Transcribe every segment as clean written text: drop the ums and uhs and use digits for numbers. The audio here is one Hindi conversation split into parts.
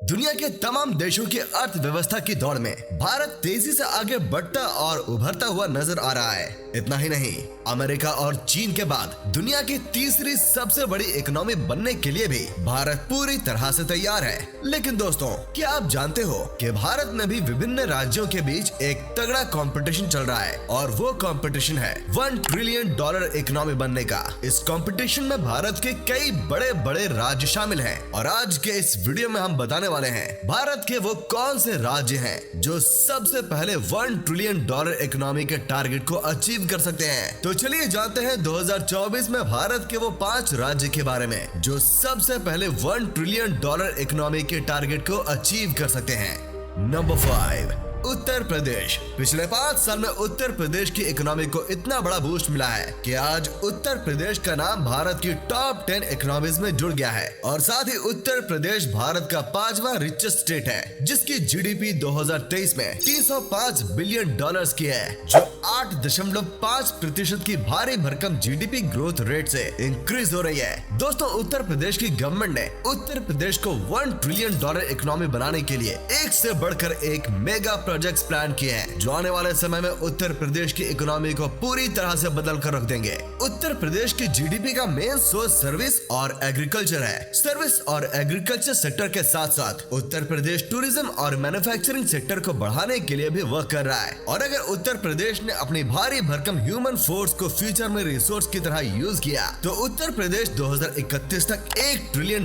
दुनिया के तमाम देशों की अर्थव्यवस्था की दौड़ में भारत तेजी से आगे बढ़ता और उभरता हुआ नजर आ रहा है। इतना ही नहीं, अमेरिका और चीन के बाद दुनिया की तीसरी सबसे बड़ी इकोनॉमी बनने के लिए भी भारत पूरी तरह से तैयार है। लेकिन दोस्तों, क्या आप जानते हो कि भारत में भी विभिन्न राज्यों के बीच एक तगड़ा कंपटीशन चल रहा है और वो कंपटीशन है $1 ट्रिलियन इकोनॉमी बनने का। इस कंपटीशन में भारत के कई बड़े बड़े राज्य शामिल हैं और आज के इस वीडियो में हम बताने वाले हैं भारत के वो कौन से राज्य हैं जो सबसे पहले $1 ट्रिलियन इकोनॉमी के टारगेट को अचीव कर सकते हैं। तो चलिए जानते हैं 2024 में भारत के वो 5 राज्य के बारे में जो सबसे पहले $1 ट्रिलियन इकोनॉमी के टारगेट को अचीव कर सकते हैं। नंबर 5, उत्तर प्रदेश। पिछले 5 साल में उत्तर प्रदेश की इकोनॉमी को इतना बड़ा बूस्ट मिला है कि आज उत्तर प्रदेश का नाम भारत की टॉप 10 इकोनॉमीज में जुड़ गया है और साथ ही उत्तर प्रदेश भारत का 5वां रिचेस्ट स्टेट है जिसकी जीडीपी 2023 में $305 बिलियन की है, जो 8.5% की भारी भरकम जीडीपी ग्रोथ रेट से इंक्रीज हो रही है। दोस्तों, उत्तर प्रदेश की गवर्नमेंट ने उत्तर प्रदेश को $1 ट्रिलियन इकोनॉमी बनाने के लिए एक से बढ़कर एक मेगा प्रोजेक्ट्स प्लान किए हैं जो आने वाले समय में उत्तर प्रदेश की इकोनॉमी को पूरी तरह से बदल कर रख देंगे। उत्तर प्रदेश की जीडीपी का मेन सोर्स सर्विस और एग्रीकल्चर है। सर्विस और एग्रीकल्चर सेक्टर के साथ साथ उत्तर प्रदेश टूरिज्म और मैन्युफैक्चरिंग सेक्टर को बढ़ाने के लिए भी वर्क कर रहा है। और अगर उत्तर प्रदेश ने अपनी भारी भरकम ह्यूमन फोर्स को फ्यूचर में रिसोर्स की तरह यूज किया तो उत्तर प्रदेश 2031 तक $1 ट्रिलियन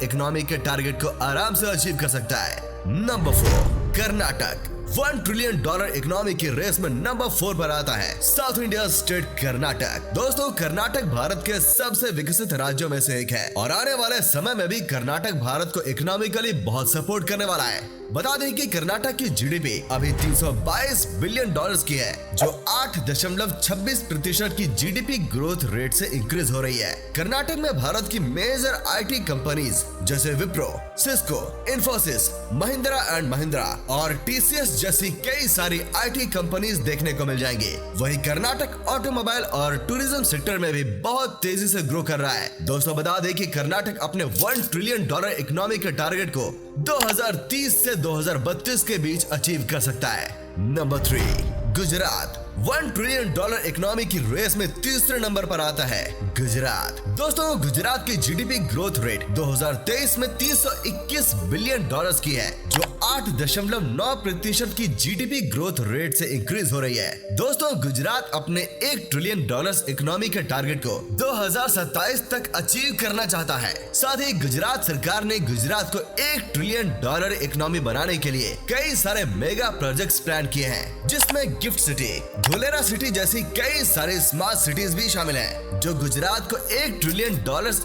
इकोनॉमी के टारगेट को आराम से अचीव कर सकता है। नंबर 4, कर्नाटक। $1 ट्रिलियन इकोनॉमी की रेस में नंबर 4 पर आता है साउथ इंडिया स्टेट कर्नाटक। दोस्तों, कर्नाटक भारत के सबसे विकसित राज्यों में से एक है और आने वाले समय में भी कर्नाटक भारत को इकोनॉमिकली बहुत सपोर्ट करने वाला है। बता दें कि कर्नाटक की जीडीपी अभी $322 बिलियन की है जो 8.26% की जीडीपी ग्रोथ रेट से इंक्रीज हो रही है। कर्नाटक में भारत की मेजर आईटी कंपनीज जैसे विप्रो, सिस्को, इन्फोसिस, महिंद्रा एंड महिंद्रा और टीसीएस जैसी कई सारी आईटी कंपनीज देखने को मिल जाएंगी। वहीं कर्नाटक ऑटोमोबाइल और टूरिज्म सेक्टर में भी बहुत तेजी से ग्रो कर रहा है। दोस्तों, बता दें कि कर्नाटक अपने $1 ट्रिलियन इकोनॉमी के टारगेट को 2030 से 2032 के बीच अचीव कर सकता है। नंबर 3, गुजरात। $1 ट्रिलियन इकोनॉमी की रेस में तीसरे नंबर पर आता है गुजरात। दोस्तों, गुजरात की जीडीपी ग्रोथ रेट 2023 में $321 बिलियन की है जो 8.9% की जीडीपी ग्रोथ रेट से इंक्रीज हो रही है। दोस्तों, गुजरात अपने $1 ट्रिलियन इकोनॉमी के टारगेट को 2027 तक अचीव करना चाहता है। साथ ही गुजरात सरकार ने गुजरात को $1 ट्रिलियन इकोनॉमी बनाने के लिए कई सारे मेगा प्रोजेक्ट्स प्लान किए हैं जिसमें गिफ्ट सिटी, धुलेरा सिटी जैसी कई सारी स्मार्ट सिटीज भी शामिल हैं जो गुजरात को $1 ट्रिलियन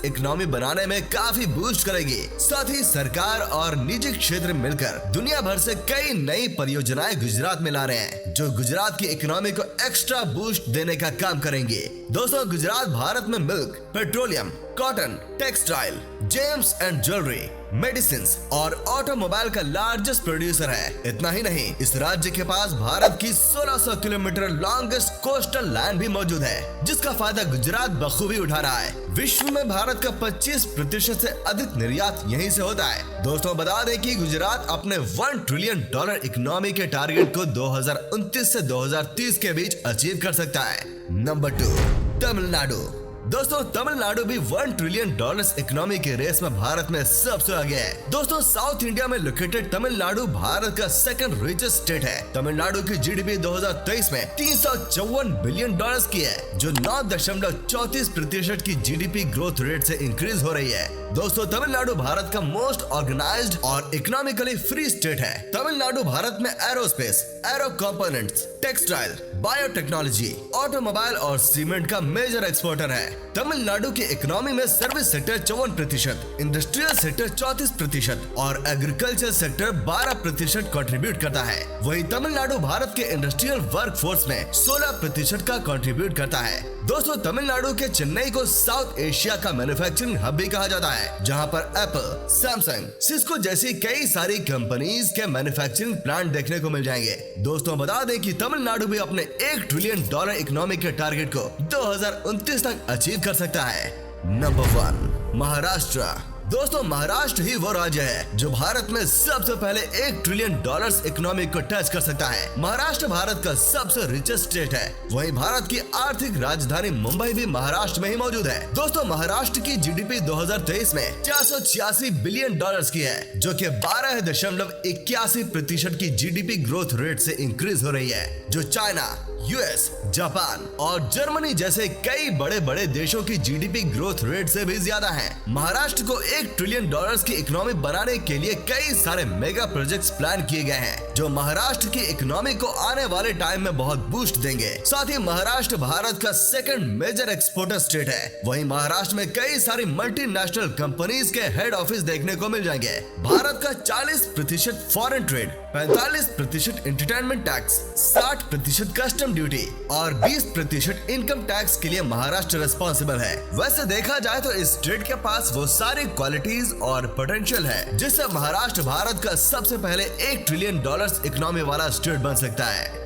इकोनॉमी बनाने में काफी बूस्ट करेगी। साथ ही सरकार और निजी क्षेत्र मिलकर दुनिया भर से कई नई परियोजनाएं गुजरात में ला रहे हैं जो गुजरात की इकोनॉमी को एक्स्ट्रा बूस्ट देने का काम करेंगे। दोस्तों, गुजरात भारत में milk, petroleum, cotton, textile, James and jewellery, medicine और ऑटोमोबाइल का लार्जेस्ट प्रोड्यूसर है। इतना ही नहीं, इस राज्य के पास भारत की 1600 किलोमीटर लॉन्गेस्ट कोस्टल लाइन भी मौजूद है जिसका फायदा गुजरात बखूबी उठा रहा है। विश्व में भारत का 25% से अधिक निर्यात यहीं से होता है। दोस्तों, बता दें कि गुजरात अपने $1 ट्रिलियन इकोनॉमी के टारगेट को 2029 से 2030 के बीच अचीव कर सकता है। नंबर 2, तमिलनाडु। दोस्तों, तमिलनाडु भी $1 ट्रिलियन इकोनॉमी के रेस में भारत में सबसे आगे है। दोस्तों, साउथ इंडिया में लोकेटेड तमिलनाडु भारत का सेकंड रिचेस्ट स्टेट है। तमिलनाडु की जीडीपी 2023 में $354 बिलियन की है जो 9.34% की जीडीपी ग्रोथ रेट से इंक्रीज हो रही है। दोस्तों, तमिलनाडु भारत का मोस्ट ऑर्गेनाइज्ड और इकोनॉमिकली फ्री स्टेट है। तमिलनाडु भारत में aerospace, arrow components, textile, biotechnology, automobile और सीमेंट का मेजर एक्सपोर्टर है। तमिलनाडु की इकोनॉमी में सर्विस सेक्टर 54%, इंडस्ट्रियल सेक्टर 34% और एग्रीकल्चर सेक्टर 12% कंट्रीब्यूट करता है। वहीं तमिलनाडु भारत के इंडस्ट्रियल वर्कफोर्स में 16% का कंट्रीब्यूट करता है। दोस्तों, तमिलनाडु के चेन्नई को साउथ एशिया का मैन्युफैक्चरिंग हब भी कहा जाता है जहां पर एप्पल, सैमसंग, सिस्को जैसी कई सारी कंपनीज के मैन्युफैक्चरिंग प्लांट देखने को मिल जाएंगे। दोस्तों, बता दें कि तमिलनाडु भी अपने $1 ट्रिलियन इकोनॉमी के टारगेट को 2029 तक अचीव कर सकता है। नंबर 1, महाराष्ट्र। दोस्तों महाराष्ट्र ही वो राज्य है जो भारत में सबसे पहले $1 ट्रिलियन इकोनॉमी को टच कर सकता है। महाराष्ट्र भारत का सबसे रिचेस्ट स्टेट है। वहीं भारत की आर्थिक राजधानी मुंबई भी महाराष्ट्र में ही मौजूद है। दोस्तों महाराष्ट्र की जीडीपी 2023 में $486 बिलियन की है, जो कि 12.81% की जीडीपी ग्रोथ रेट से इंक्रीज हो रही है, जो चाइना, यूएस, जापान और जर्मनी जैसे कई बड़े बड़े देशों की जीडीपी ग्रोथ रेट से भी ज्यादा है। महाराष्ट्र को $1 ट्रिलियन की इकोनॉमी बनाने के लिए कई सारे मेगा प्रोजेक्ट्स प्लान किए गए हैं, जो महाराष्ट्र की इकोनॉमी को आने वाले टाइम में बहुत बूस्ट देंगे। साथ ही महाराष्ट्र भारत का सेकंड मेजर एक्सपोर्टर स्टेट है। वहीं महाराष्ट्र में कई सारी मल्टीनेशनल कंपनीज के हेड ऑफिस देखने को मिल जाएंगे। भारत का 40% foreign trade, 45% entertainment tax, 60% custom duty और 20% इनकम टैक्स के लिए महाराष्ट्र रिस्पॉन्सिबल है। वैसे देखा जाए तो इस स्टेट के पास वो सारी क्वालिटीज और पोटेंशियल है, जिससे महाराष्ट्र भारत का सबसे पहले $1 ट्रिलियन इकोनॉमी वाला स्टेट बन सकता है।